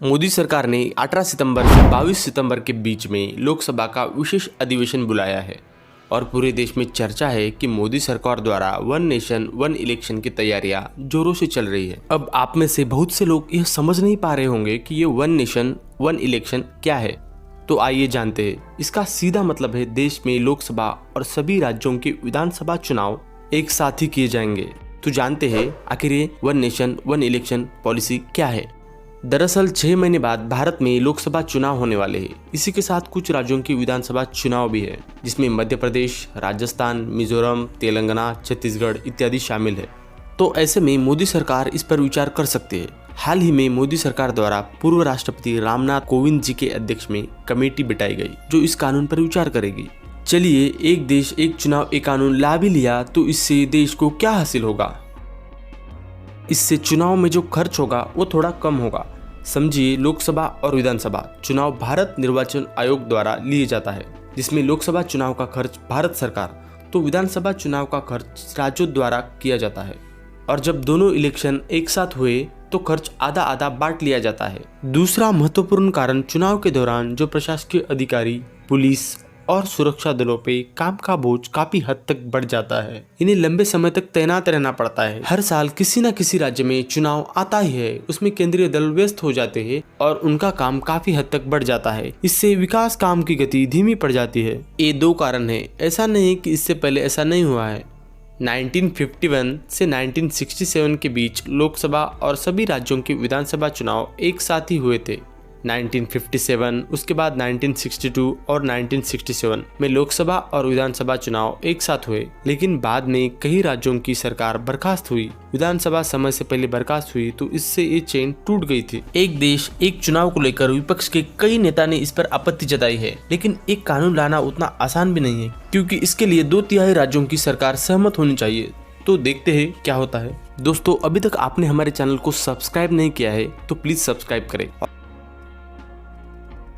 मोदी सरकार ने 18 सितंबर से 22 सितंबर के बीच में लोकसभा का विशेष अधिवेशन बुलाया है और पूरे देश में चर्चा है कि मोदी सरकार द्वारा वन नेशन वन इलेक्शन की तैयारियां जोरों से चल रही है। अब आप में से बहुत से लोग यह समझ नहीं पा रहे होंगे कि ये वन नेशन वन इलेक्शन क्या है। तो आइए जानते हैं। इसका सीधा मतलब है देश में लोकसभा और सभी राज्यों के विधानसभा चुनाव एक साथ ही किए जाएंगे। तो जानते हैं आखिर ये one nation one election policy क्या है। दरअसल 6 महीने बाद भारत में लोकसभा चुनाव होने वाले हैं। इसी के साथ कुछ राज्यों की विधानसभा चुनाव भी है, जिसमें मध्य प्रदेश, राजस्थान, मिजोरम, तेलंगाना, छत्तीसगढ़ इत्यादि शामिल है। तो ऐसे में मोदी सरकार इस पर विचार कर सकती है। हाल ही में मोदी सरकार द्वारा पूर्व राष्ट्रपति रामनाथ कोविंद जी के अध्यक्ष में कमेटी बिठाई गई जो इस कानून पर विचार करेगी। चलिए, एक देश एक चुनाव एक कानून ला भी लिया तो इससे देश को क्या हासिल होगा। इससे चुनाव में जो खर्च होगा वो थोड़ा कम होगा। समझिए, लोकसभा और विधानसभा चुनाव भारत निर्वाचन आयोग द्वारा लिए जाता है, जिसमें लोकसभा चुनाव का खर्च भारत सरकार तो विधानसभा चुनाव का खर्च राज्यों द्वारा किया जाता है। और जब दोनों इलेक्शन एक साथ हुए तो खर्च आधा आधा बांट लिया जाता है। दूसरा महत्वपूर्ण कारण चुनाव के दौरान जो प्रशासकीय अधिकारी, पुलिस और सुरक्षा दलों पे काम का बोझ काफी हद तक बढ़ जाता है। इन्हें लंबे समय तक तैनात रहना पड़ता है। हर साल किसी न किसी राज्य में चुनाव आता ही है, उसमें केंद्रीय दल व्यस्त हो जाते हैं और उनका काम काफी हद तक बढ़ जाता है। इससे विकास काम की गति धीमी पड़ जाती है। ये 2 कारण है। ऐसा नहीं कि इससे पहले ऐसा नहीं हुआ है। 1951 से 1967 के बीच लोकसभा और सभी राज्यों के विधानसभा चुनाव एक साथ ही हुए थे। 1957, उसके बाद 1962 और 1967 में लोकसभा और विधानसभा चुनाव एक साथ हुए, लेकिन बाद में कई राज्यों की सरकार बर्खास्त हुई। विधानसभा समय से पहले बर्खास्त हुई तो इससे ये चेन टूट गई थी। एक देश एक चुनाव को लेकर विपक्ष के कई नेता ने इस पर आपत्ति जताई है, लेकिन एक कानून लाना उतना आसान भी नहीं है, क्योंकि इसके लिए 2/3 राज्यों की सरकार सहमत होनी चाहिए। तो देखते हैं क्या होता है। दोस्तों, अभी तक आपने हमारे चैनल को सब्सक्राइब नहीं किया है तो प्लीज सब्सक्राइब करें।